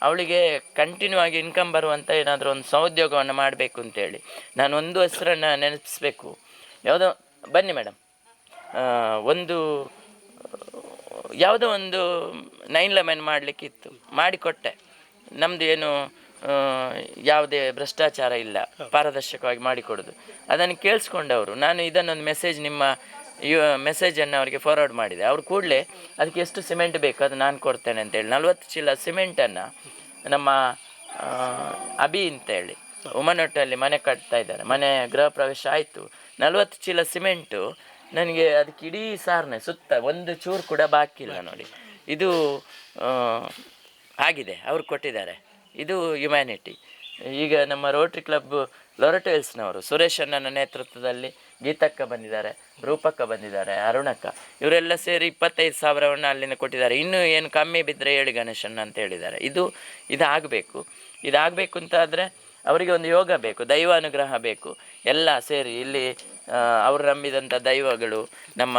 ಅವಳಿಗೆ ಕಂಟಿನ್ಯೂ ಆಗಿ ಇನ್ಕಮ್ ಬರುವಂಥ ಏನಾದರೂ ಒಂದು ಸಹೋದ್ಯೋಗವನ್ನು ಮಾಡಬೇಕು ಅಂತೇಳಿ ನಾನು ಒಂದು ಹೆಸರನ್ನು ನೆನಪಿಸ್ಬೇಕು. ಯಾವುದೋ ಬನ್ನಿ ಮೇಡಮ್, ಯಾವುದೋ ಒಂದು 911 ಮಾಡಲಿಕ್ಕಿತ್ತು, ಮಾಡಿಕೊಟ್ಟೆ. ನಮ್ಮದು ಏನು ಯಾವುದೇ ಭ್ರಷ್ಟಾಚಾರ ಇಲ್ಲ, ಪಾರದರ್ಶಕವಾಗಿ ಮಾಡಿಕೊಡೋದು. ಅದನ್ನು ಕೇಳಿಸ್ಕೊಂಡವರು ನಾನು ಇದನ್ನೊಂದು ನಿಮ್ಮ ಮೆಸೇಜನ್ನು ಅವರಿಗೆ ಫಾರ್ವರ್ಡ್ ಮಾಡಿದೆ. ಅವ್ರು ಕೂಡಲೇ ಅದಕ್ಕೆ ಎಷ್ಟು ಸಿಮೆಂಟ್ ಬೇಕು ಅದು ನಾನು ಕೊಡ್ತೇನೆ ಅಂತೇಳಿ 40 ಚೀಲ ಸಿಮೆಂಟನ್ನು ನಮ್ಮ ಅಭಿ ಅಂತೇಳಿ ಉಮನೊಟ್ಟಲ್ಲಿ ಮನೆ ಕಟ್ತಾ ಇದ್ದಾರೆ, ಮನೆ ಗೃಹ ಪ್ರವೇಶ ಆಯಿತು. 40 ಚೀಲ ಸಿಮೆಂಟು ನನಗೆ ಅದಕ್ಕೆ ಇಡೀ ಸಾರನೆ ಸುತ್ತ ಒಂದು ಚೂರು ಕೂಡ ಬಾಕಿ ಇಲ್ಲ ನೋಡಿ. ಇದು ಆಗಿದೆ, ಅವ್ರು ಕೊಟ್ಟಿದ್ದಾರೆ. ಇದು ಹ್ಯುಮ್ಯಾನಿಟಿ. ಈಗ ನಮ್ಮ ರೋಟ್ರಿ ಕ್ಲಬ್ ಲೊರಟೇಲ್ಸ್ನವರು ಸುರೇಶಣ್ಣನ ನೇತೃತ್ವದಲ್ಲಿ ಗೀತಕ್ಕ ಬಂದಿದ್ದಾರೆ, ರೂಪಕ್ಕ ಬಂದಿದ್ದಾರೆ, ಅರುಣಕ್ಕ, ಇವರೆಲ್ಲ ಸೇರಿ 25,000 ಅಲ್ಲಿಂದ ಕೊಟ್ಟಿದ್ದಾರೆ. ಇನ್ನೂ ಏನು ಕಮ್ಮಿ ಬಿದ್ದರೆ ಹೇಳಿ ಗಣೇಶಣ್ಣ ಅಂತ ಹೇಳಿದ್ದಾರೆ. ಇದಾಗಬೇಕು. ಇದಾಗಬೇಕು ಅಂತಾದರೆ ಅವರಿಗೆ ಒಂದು ಯೋಗ ಬೇಕು, ದೈವಾನುಗ್ರಹ ಬೇಕು. ಎಲ್ಲ ಸೇರಿ ಇಲ್ಲಿ ಅವರು ನಂಬಿದಂಥ ದೈವಗಳು, ನಮ್ಮ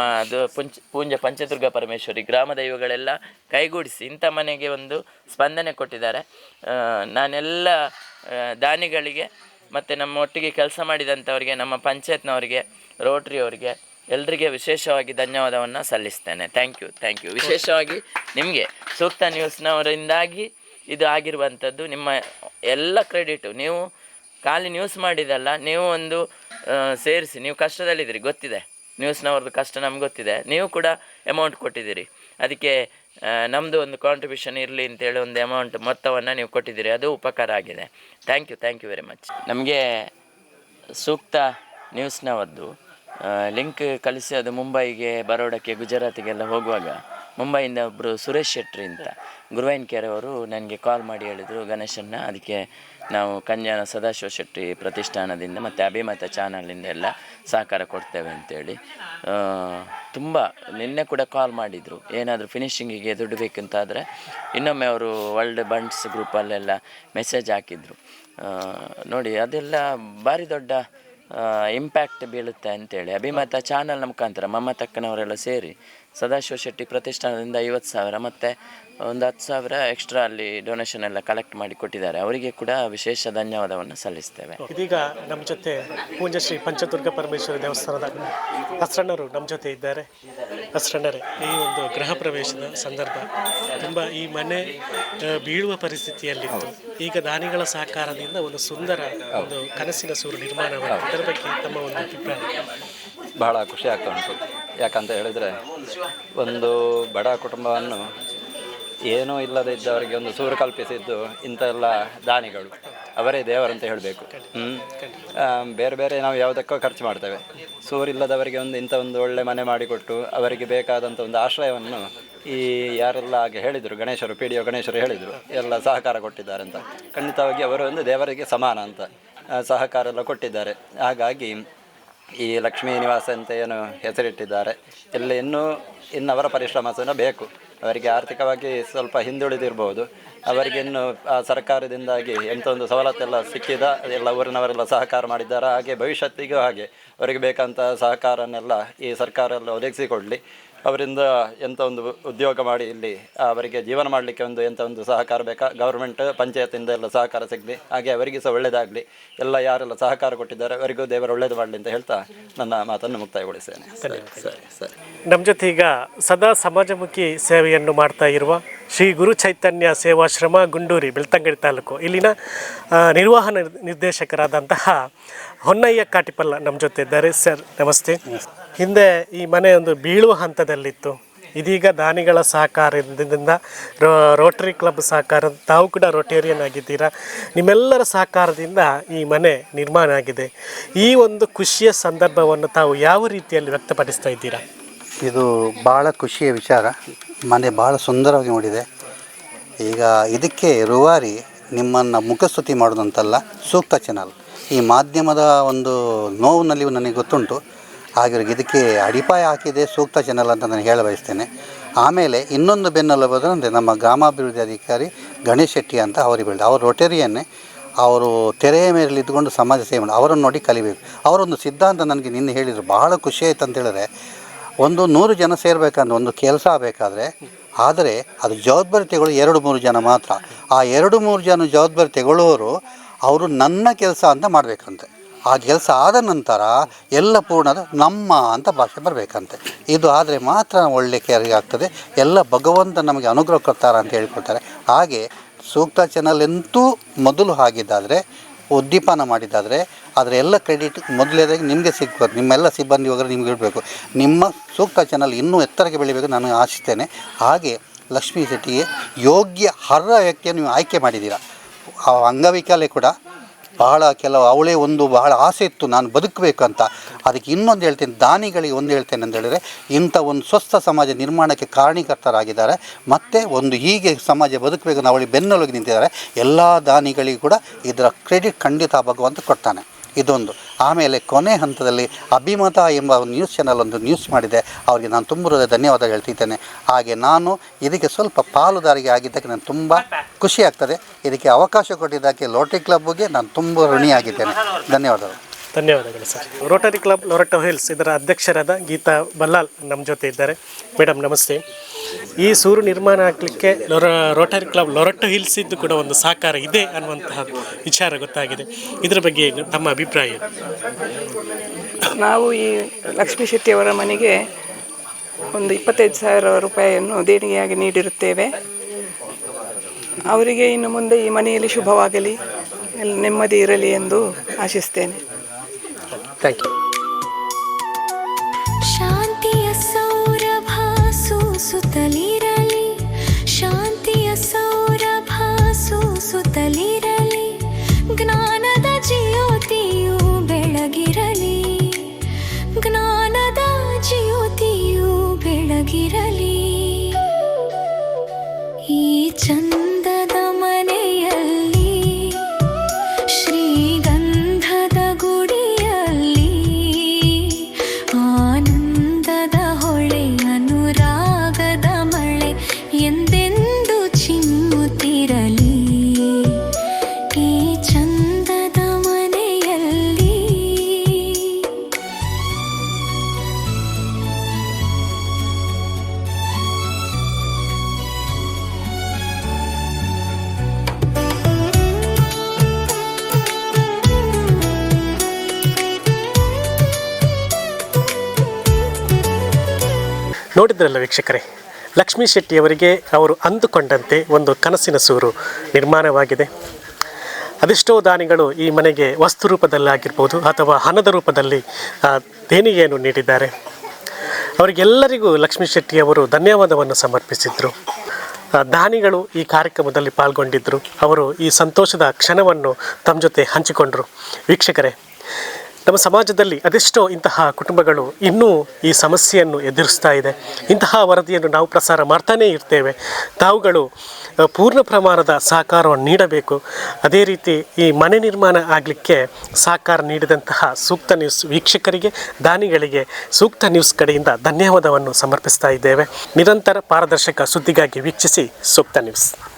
ಪೂಂಜ ಪಂಚದುರ್ಗ ಪರಮೇಶ್ವರಿ, ಗ್ರಾಮ ದೈವಗಳೆಲ್ಲ ಕೈಗೂಡಿಸಿ ಇಂಥ ಮನೆಗೆ ಒಂದು ಸ್ಪಂದನೆ ಕೊಟ್ಟಿದ್ದಾರೆ. ನಾನೆಲ್ಲ ದಾನಿಗಳಿಗೆ ಮತ್ತು ನಮ್ಮ ಒಟ್ಟಿಗೆ ಕೆಲಸ ಮಾಡಿದಂಥವರಿಗೆ, ನಮ್ಮ ಪಂಚಾಯತ್ನವರಿಗೆ, ರೋಟ್ರಿಯವರಿಗೆ ಎಲ್ಲರಿಗೆ ವಿಶೇಷವಾಗಿ ಧನ್ಯವಾದವನ್ನು ಸಲ್ಲಿಸ್ತೇನೆ. Thank you. ವಿಶೇಷವಾಗಿ ನಿಮಗೆ ಸೂಕ್ತ ನ್ಯೂಸ್ನವರಿಂದಾಗಿ ಇದು ಆಗಿರುವಂಥದ್ದು. ನಿಮ್ಮ ಎಲ್ಲ ಕ್ರೆಡಿಟು. ನೀವು ಖಾಲಿ ನ್ಯೂಸ್ ಮಾಡಿದಲ್ಲ, ನೀವು ಒಂದು ಸೇರಿಸಿ, ನೀವು ಕಷ್ಟದಲ್ಲಿದ್ದೀರಿ ಗೊತ್ತಿದೆ, ನ್ಯೂಸ್ನವ್ರದ್ದು ಕಷ್ಟ ನಮ್ಗೆ ಗೊತ್ತಿದೆ. ನೀವು ಕೂಡ ಅಮೌಂಟ್ ಕೊಟ್ಟಿದ್ದೀರಿ, ಅದಕ್ಕೆ ನಮ್ಮದು ಒಂದು ಕಾಂಟ್ರಿಬ್ಯೂಷನ್ ಇರಲಿ ಅಂತೇಳಿ ಒಂದು ಅಮೌಂಟ್ ಮೊತ್ತವನ್ನು ನೀವು ಕೊಟ್ಟಿದ್ದೀರಿ, ಅದು ಉಪಕಾರ ಆಗಿದೆ. Thank you very much. ನಮಗೆ ಸೂಕ್ತ ನ್ಯೂಸ್ನವದ್ದು ಲಿಂಕ್ ಕಳಿಸಿ ಅದು ಮುಂಬೈಗೆ, ಬರೋಡಕ್ಕೆ, ಗುಜರಾತಿಗೆಲ್ಲ ಹೋಗುವಾಗ ಮುಂಬೈಯಿಂದ ಒಬ್ಬರು ಸುರೇಶ್ ಶೆಟ್ಟಿ ಅಂತ ಗುರುವಾಯಿನಕೆರೆ ಅವರು ನನಗೆ ಕಾಲ್ ಮಾಡಿ ಹೇಳಿದರು, ಗಣೇಶನ್ನ ಅದಕ್ಕೆ ನಾವು ಕಂಜಾನ ಸದಾಶಿವ ಶೆಟ್ಟಿ ಪ್ರತಿಷ್ಠಾನದಿಂದ ಮತ್ತು ಅಭಿಮತ ಚಾನಲಿಂದ ಎಲ್ಲ ಸಹಕಾರ ಕೊಡ್ತೇವೆ ಅಂತೇಳಿ ತುಂಬ ನಿನ್ನೆ ಕೂಡ ಕಾಲ್ ಮಾಡಿದರು. ಏನಾದರೂ ಫಿನಿಶಿಂಗಿಗೆ ದುಡ್ಡು ಬೇಕಂತಾದರೆ ಇನ್ನೊಮ್ಮೆ ಅವರು ವರ್ಲ್ಡ್ ಬಂಡ್ಸ್ ಗ್ರೂಪಲ್ಲೆಲ್ಲ ಮೆಸೇಜ್ ಹಾಕಿದರು ನೋಡಿ. ಅದೆಲ್ಲ ಭಾರಿ ದೊಡ್ಡ ಇಂಪ್ಯಾಕ್ಟ್ ಬೀಳುತ್ತೆ ಅಂತೇಳಿ ಅಭಿಮತ ಚಾನಲ್ನ ಮುಖಾಂತರ ಮಮ್ಮತಕ್ಕನವರೆಲ್ಲ ಸೇರಿ ಸದಾಶಿವ ಶೆಟ್ಟಿ ಪ್ರತಿಷ್ಠಾನದಿಂದ 50,000 ಮತ್ತು ಒಂದು 10,000 ಎಕ್ಸ್ಟ್ರಾ ಅಲ್ಲಿ ಡೊನೇಷನ್ ಎಲ್ಲ ಕಲೆಕ್ಟ್ ಮಾಡಿ ಕೊಟ್ಟಿದ್ದಾರೆ. ಅವರಿಗೆ ಕೂಡ ವಿಶೇಷ ಧನ್ಯವಾದವನ್ನು ಸಲ್ಲಿಸ್ತೇವೆ. ಇದೀಗ ನಮ್ಮ ಜೊತೆ ಪೂಜ್ಯ ಶ್ರೀ ಪಂಚದುರ್ಗ ಪರಮೇಶ್ವರಿ ದೇವಸ್ಥಾನದ ಹಸ್ರಣ್ಣರು ನಮ್ಮ ಜೊತೆ ಇದ್ದಾರೆ. ಹಸ್ರಣ್ಣರೇ, ಈ ಒಂದು ಗೃಹ ಪ್ರವೇಶದ ಸಂದರ್ಭ ತುಂಬ ಈ ಮನೆ ಬೀಳುವ ಪರಿಸ್ಥಿತಿಯಲ್ಲಿತ್ತು. ಈಗ ದಾನಿಗಳ ಸಹಕಾರದಿಂದ ಒಂದು ಸುಂದರ ಒಂದು ಕನಸಿನ ಸೂರು ನಿರ್ಮಾಣವಾಗಿದೆ. ಇದರ ಬಗ್ಗೆ ತಮ್ಮ ಒಂದು ಅಭಿಪ್ರಾಯ? ಬಹಳ ಖುಷಿ ಆಗ್ತಾ ಉಂಟು. ಯಾಕಂತ ಹೇಳಿದರೆ, ಒಂದು ಬಡ ಕುಟುಂಬವನ್ನು ಏನೂ ಇಲ್ಲದೇ ಇದ್ದವರಿಗೆ ಒಂದು ಸೂರು ಕಲ್ಪಿಸಿದ್ದು ಇಂಥೆಲ್ಲ ದಾನಿಗಳು, ಅವರೇ ದೇವರಂತ ಹೇಳಬೇಕು. ಬೇರೆ ಬೇರೆ ನಾವು ಯಾವುದಕ್ಕೋ ಖರ್ಚು ಮಾಡ್ತೇವೆ. ಸೂರಿಲ್ಲದವರಿಗೆ ಇಂಥ ಒಂದು ಒಳ್ಳೆ ಮನೆ ಮಾಡಿಕೊಟ್ಟು ಅವರಿಗೆ ಬೇಕಾದಂಥ ಒಂದು ಆಶ್ರಯವನ್ನು ಈ ಯಾರೆಲ್ಲ ಹಾಗೆ ಹೇಳಿದರು, ಗಣೇಶರು, PDO ಗಣೇಶರು ಹೇಳಿದರು, ಎಲ್ಲ ಸಹಕಾರ ಕೊಟ್ಟಿದ್ದಾರೆ ಅಂತ. ಖಂಡಿತವಾಗಿ ಅವರು ಒಂದು ದೇವರಿಗೆ ಸಮಾನ ಅಂತ ಸಹಕಾರ ಎಲ್ಲ ಕೊಟ್ಟಿದ್ದಾರೆ. ಹಾಗಾಗಿ ಈ ಲಕ್ಷ್ಮೀ ನಿವಾಸ ಅಂತ ಏನು ಹೆಸರಿಟ್ಟಿದ್ದಾರೆ, ಎಲ್ಲ ಇನ್ನೂ ಅವರ ಪರಿಶ್ರಮ ಬೇಕು. ಅವರಿಗೆ ಆರ್ಥಿಕವಾಗಿ ಸ್ವಲ್ಪ ಹಿಂದುಳಿದಿರ್ಬೋದು. ಅವರಿಗೆ ಇನ್ನು ಆ ಸರ್ಕಾರದಿಂದಾಗಿ ಎಂಥ ಒಂದು ಸವಲತ್ತೆಲ್ಲ ಸಿಕ್ಕಿದ, ಎಲ್ಲ ಊರಿನವರೆಲ್ಲ ಸಹಕಾರ ಮಾಡಿದ್ದಾರೆ. ಹಾಗೆ ಭವಿಷ್ಯತ್ತಿಗೂ ಹಾಗೆ ಅವರಿಗೆ ಬೇಕಂತ ಸಹಕಾರನ್ನೆಲ್ಲ ಈ ಸರ್ಕಾರ ಎಲ್ಲ ಒದಗಿಸಿಕೊಡಲಿ. ಅವರಿಂದ ಎಂಥ ಒಂದು ಉದ್ಯೋಗ ಮಾಡಿ ಇಲ್ಲಿ ಅವರಿಗೆ ಜೀವನ ಮಾಡಲಿಕ್ಕೆ ಎಂಥ ಒಂದು ಸಹಕಾರ ಬೇಕಾ, ಗೌರ್ಮೆಂಟ್ ಪಂಚಾಯತಿಂದ ಎಲ್ಲ ಸಹಕಾರ ಸಿಗಲಿ. ಹಾಗೆ ಅವರಿಗೆ ಸಹ ಒಳ್ಳೆಯದಾಗಲಿ. ಎಲ್ಲ ಯಾರೆಲ್ಲ ಸಹಕಾರ ಕೊಟ್ಟಿದ್ದಾರೆ ಅವರಿಗೂ ದೇವರು ಒಳ್ಳೇದು ಮಾಡಲಿ ಅಂತ ಹೇಳ್ತಾ ನನ್ನ ಮಾತನ್ನು ಮುಕ್ತಾಯಗೊಳಿಸ್ತೇನೆ. ಸರಿ. ನಮ್ಮ ಜೊತೆ ಈಗ ಸದಾ ಸಮಾಜಮುಖಿ ಸೇವೆಯನ್ನು ಮಾಡ್ತಾ ಇರುವ ಶ್ರೀ ಗುರು ಚೈತನ್ಯ ಸೇವಾಶ್ರಮ ಗುಂಡೂರಿ ಬೆಳ್ತಂಗಡಿ ತಾಲೂಕು ಇಲ್ಲಿನ ನಿರ್ವಹಣಾ ನಿರ್ದೇಶಕರಾದಂತಹ ಹೊನ್ನಯ್ಯ ಕಾಟಿಪಲ್ಲ ನಮ್ಮ ಜೊತೆ ಇದ್ದಾರೆ. ಸರ್ ನಮಸ್ತೆ. ಹಿಂದೆ ಈ ಮನೆ ಒಂದು ಬೀಳುವ ಹಂತದಲ್ಲಿತ್ತು. ಇದೀಗ ದಾನಿಗಳ ಸಹಕಾರದಿಂದ ರೋಟರಿ ಕ್ಲಬ್ ಸಹಕಾರ, ತಾವು ಕೂಡ ರೋಟೇರಿಯನ್ ಆಗಿದ್ದೀರಾ, ನಿಮ್ಮೆಲ್ಲರ ಸಹಕಾರದಿಂದ ಈ ಮನೆ ನಿರ್ಮಾಣ ಆಗಿದೆ. ಈ ಒಂದು ಖುಷಿಯ ಸಂದರ್ಭವನ್ನು ತಾವು ಯಾವ ರೀತಿಯಲ್ಲಿ ವ್ಯಕ್ತಪಡಿಸ್ತಾ ಇದ್ದೀರಾ? ಇದು ಭಾಳ ಖುಷಿಯ ವಿಚಾರ. ಮನೆ ಭಾಳ ಸುಂದರವಾಗಿ ಮೂಡಿದೆ. ಈಗ ಇದಕ್ಕೆ ರೂವಾರಿ ನಿಮ್ಮನ್ನು ಮುಖಸ್ತುತಿ ಮಾಡೋದಂತಲ್ಲ, ಸೂಕ್ತ ಚಾನಲ್. ಈ ಮಾಧ್ಯಮದ ಒಂದು ನೋವಿನಲ್ಲಿ ನನಗೆ ಗೊತ್ತುಂಟು. ಹಾಗಾಗಿ ಇದಕ್ಕೆ ಅಡಿಪಾಯ ಹಾಕಿದೆ ಸೂಕ್ತ ಚಾನಲ್ ಅಂತ ನಾನು ಹೇಳ ಬಯಸ್ತೇನೆ. ಆಮೇಲೆ ಇನ್ನೊಂದು ಬೆನ್ನೆಲುಬು ಅಂದರೆ ನಮ್ಮ ಗ್ರಾಮಾಭಿವೃದ್ಧಿ ಅಧಿಕಾರಿ ಗಣೇಶ್ ಶೆಟ್ಟಿ ಅಂತ ಅವರಿಗೆ ಬೆಳೆದ, ಅವರು ರೊಟೇರಿಯನ್ನೇ. ಅವರು ತೆರೆಯ ಮೇಲೆ ಇದ್ದುಕೊಂಡು ಸಮಾಜ ಸೇವೆ ಮಾಡಿ ಅವರನ್ನು ನೋಡಿ ಕಲಿಬೇಕು. ಅವರೊಂದು ಸಿದ್ಧಾಂತ ನನಗೆ ನಿನ್ನೆ ಹೇಳಿದರು, ಬಹಳ ಖುಷಿ ಆಯ್ತು ಅಂತ ಹೇಳಿದ್ರೆ, ಒಂದು 100 ಜನ ಸೇರಬೇಕಂದ್ರೆ ಒಂದು ಕೆಲಸ ಆಗಬೇಕಾದ್ರೆ ಆದರೆ ಅದು ಜವಾಬ್ದಾರಿ ತೆಗೊಳ್ಳೋ 2-3 ಜನ ಮಾತ್ರ. ಆ 2-3 ಜನ ಜವಾಬ್ದಾರಿ ತೆಗೊಳ್ಳೋರು ಅವರು ನನ್ನ ಕೆಲಸ ಅಂತ ಮಾಡಬೇಕಂತೆ. ಆ ಕೆಲಸ ಆದ ನಂತರ ಎಲ್ಲ ಪೂರ್ಣದ ನಮ್ಮ ಅಂತ ಭಾಷೆ ಬರಬೇಕಂತೆ. ಇದು ಆದರೆ ಮಾತ್ರ ಒಳ್ಳೆ ಕೇರಿಗೆ ಆಗ್ತದೆ. ಎಲ್ಲ ಭಗವಂತ ನಮಗೆ ಅನುಗ್ರಹ ಕೊಡ್ತಾರ ಅಂತ ಹೇಳ್ಕೊಳ್ತಾರೆ. ಹಾಗೆ ಸೂಕ್ತ ಚಾನಲ್ ಎಂತೂ ಮೊದಲು ಆಗಿದ್ದಾದರೆ, ಉದ್ದೀಪನ ಮಾಡಿದ್ದಾದರೆ ಅದರ ಎಲ್ಲ ಕ್ರೆಡಿಟ್ ಮೊದಲೇದಾಗಿ ನಿಮಗೆ ಸಿಗ್ಬೋದು. ನಿಮ್ಮೆಲ್ಲ ಸಿಬ್ಬಂದಿ ಹೋದರೆ ನಿಮ್ಗೆ ಇರಬೇಕು. ನಿಮ್ಮ ಸೂಕ್ತ ಚಾನಲ್ ಇನ್ನೂ ಎತ್ತರಕ್ಕೆ ಬೆಳಿಬೇಕು ನಾನು ಆಶಿಸ್ತೇನೆ. ಹಾಗೆ ಲಕ್ಷ್ಮೀ ಶೆಟ್ಟಿಗೆ ಯೋಗ್ಯ ಅರ್ಹ ವ್ಯಕ್ತಿಯನ್ನು ನೀವು ಆಯ್ಕೆ ಮಾಡಿದ್ದೀರಾ. ಅಂಗವಿಕಲೆ ಕೂಡ ಅವಳೇ ಒಂದು ಬಹಳ ಆಸೆ ಇತ್ತು ನಾನು ಬದುಕಬೇಕಂತ. ಅದಕ್ಕೆ ಇನ್ನೊಂದು ಹೇಳ್ತೇನೆ, ದಾನಿಗಳಿಗೆ ಒಂದು ಹೇಳ್ತೇನೆ ಅಂತ ಹೇಳಿದರೆ, ಇಂಥ ಒಂದು ಸ್ವಸ್ಥ ಸಮಾಜ ನಿರ್ಮಾಣಕ್ಕೆ ಕಾರಣೀಕರ್ತರಾಗಿದ್ದಾರೆ. ಮತ್ತು ಒಂದು ಹೀಗೆ ಸಮಾಜ ಬದುಕಬೇಕಂತ ಅವಳಿಗೆ ಬೆನ್ನೆಲುಬಾಗಿ ನಿಂತಿದ್ದಾರೆ. ಎಲ್ಲ ದಾನಿಗಳಿಗೂ ಕೂಡ ಇದರ ಕ್ರೆಡಿಟ್ ಖಂಡಿತ ಭಗವಂತ ಕೊಡ್ತಾನೆ. ಇದೊಂದು. ಆಮೇಲೆ ಕೊನೆ ಹಂತದಲ್ಲಿ ಅಭಿಮತ ಎಂಬ ಒಂದು ನ್ಯೂಸ್ ಚಾನಲ್ ಒಂದು ನ್ಯೂಸ್ ಮಾಡಿದೆ, ಅವರಿಗೆ ನಾನು ತುಂಬ ಧನ್ಯವಾದ ಹೇಳ್ತಿದ್ದೇನೆ. ಹಾಗೆ ನಾನು ಇದಕ್ಕೆ ಸ್ವಲ್ಪ ಪಾಲುದಾರಿಗೆ ಆಗಿದ್ದಕ್ಕೆ ನಾನು ತುಂಬ ಖುಷಿ ಆಗ್ತದೆ. ಇದಕ್ಕೆ ಅವಕಾಶ ಕೊಟ್ಟಿದ್ದಕ್ಕೆ ರೋಟರಿ ಕ್ಲಬ್ಗೆ ನಾನು ತುಂಬ ಋಣಿಯಾಗಿದ್ದೇನೆ. ಧನ್ಯವಾದಗಳು. ಧನ್ಯವಾದಗಳು ಸರ್. ರೋಟರಿ ಕ್ಲಬ್ ಲೊರಟೋ ಹಿಲ್ಸ್ ಇದರ ಅಧ್ಯಕ್ಷರಾದ ಗೀತಾ ಬಲ್ಲಾಲ್ ನಮ್ಮ ಜೊತೆ ಇದ್ದಾರೆ. ಮೇಡಮ್ ನಮಸ್ತೆ. ಈ ಸೂರು ನಿರ್ಮಾಣ ಆಗಲಿಕ್ಕೆ ರೋಟರಿ ಕ್ಲಬ್ ಲೊರಟೋ ಹಿಲ್ಸ್ ಇದ್ದು ಕೂಡ ಒಂದು ಸಹಕಾರ ಇದೆ ಅನ್ನುವಂತಹ ವಿಚಾರ ಗೊತ್ತಾಗಿದೆ. ಇದರ ಬಗ್ಗೆ ತಮ್ಮ ಅಭಿಪ್ರಾಯ? ನಾವು ಈ ಲಕ್ಷ್ಮೀ ಶೆಟ್ಟಿಯವರ ಮನೆಗೆ ಒಂದು 25,000 ರೂಪಾಯಿಯನ್ನು ದೇಣಿಗೆಯಾಗಿ ನೀಡಿರುತ್ತೇವೆ. ಅವರಿಗೆ ಇನ್ನು ಮುಂದೆ ಈ ಮನೆಯಲ್ಲಿ ಶುಭವಾಗಲಿ, ನೆಮ್ಮದಿ ಇರಲಿ ಎಂದು ಆಶಿಸ್ತೇನೆ. Thank you. ಶಾಂತಿಯ ಸೌರಭ ಸೂಸುತ್ತಲಿರಲಿ, ಶಾಂತಿಯ ಸೌರಭ ಸೂಸುತ್ತಲಿರಲಿ, ಜ್ಞಾನದ ಜ್ಯೋತಿಯು ಬೆಳಗಿರಲಿ, ಜ್ಞಾನದ ಜ್ಯೋತಿಯು ಬೆಳಗಿರಲಿ. ಈ ಚಂದದ ಮನೆಯಲ್ಲಿ, ಶ್ರೀಗಂಧದ ಗುಡಿಯಲ್ಲಿ, ಆನಂದದ ಹೊಳೆ ಅನುರಾಗದ ಮಳೆ ಎಂದೆಂದು ಚಿಮ್ಮುತ್ತಿರಲಿ. ಈ ಚಂದದ ಮನೆಯಲ್ಲಿ ನೋಡಿದ್ರಲ್ಲ ವೀಕ್ಷಕರೇ, ಲಕ್ಷ್ಮೀ ಶೆಟ್ಟಿಯವರಿಗೆ ಅವರು ಅಂದುಕೊಂಡಂತೆ ಒಂದು ಕನಸಿನ ಸೂರು ನಿರ್ಮಾಣವಾಗಿದೆ. ಅದೆಷ್ಟೋ ದಾನಿಗಳು ಈ ಮನೆಗೆ ವಸ್ತು ರೂಪದಲ್ಲಾಗಿರ್ಬೋದು ಅಥವಾ ಹಣದ ರೂಪದಲ್ಲಿ ದೇಣಿಗೆಯನ್ನು ನೀಡಿದ್ದಾರೆ. ಅವರಿಗೆಲ್ಲರಿಗೂ ಲಕ್ಷ್ಮೀ ಶೆಟ್ಟಿಯವರು ಧನ್ಯವಾದವನ್ನು ಸಮರ್ಪಿಸಿದರು. ದಾನಿಗಳು ಈ ಕಾರ್ಯಕ್ರಮದಲ್ಲಿ ಪಾಲ್ಗೊಂಡಿದ್ದರು. ಅವರು ಈ ಸಂತೋಷದ ಕ್ಷಣವನ್ನು ತಮ್ಮ ಜೊತೆ ಹಂಚಿಕೊಂಡರು. ವೀಕ್ಷಕರೇ, ನಮ್ಮ ಸಮಾಜದಲ್ಲಿ ಅದೆಷ್ಟೋ ಇಂತಹ ಕುಟುಂಬಗಳು ಇನ್ನೂ ಈ ಸಮಸ್ಯೆಯನ್ನು ಎದುರಿಸ್ತಾ ಇದೆ. ಇಂತಹ ವರದಿಯನ್ನು ನಾವು ಪ್ರಸಾರ ಮಾಡ್ತಾನೇ ಇರ್ತೇವೆ. ತಾವುಗಳು ಪೂರ್ಣ ಪ್ರಮಾಣದ ಸಹಕಾರವನ್ನು ನೀಡಬೇಕು. ಅದೇ ರೀತಿ ಈ ಮನೆ ನಿರ್ಮಾಣ ಆಗಲಿಕ್ಕೆ ಸಹಕಾರ ನೀಡಿದಂತಹ ಸೂಕ್ತ ನ್ಯೂಸ್ ವೀಕ್ಷಕರಿಗೆ, ದಾನಿಗಳಿಗೆ ಸೂಕ್ತ ನ್ಯೂಸ್ ಕಡೆಯಿಂದ ಧನ್ಯವಾದವನ್ನು ಸಮರ್ಪಿಸ್ತಾ ಇದ್ದೇವೆ. ನಿರಂತರ ಪಾರದರ್ಶಕ ಸುದ್ದಿಗಾಗಿ ವೀಕ್ಷಿಸಿ ಸೂಕ್ತ ನ್ಯೂಸ್.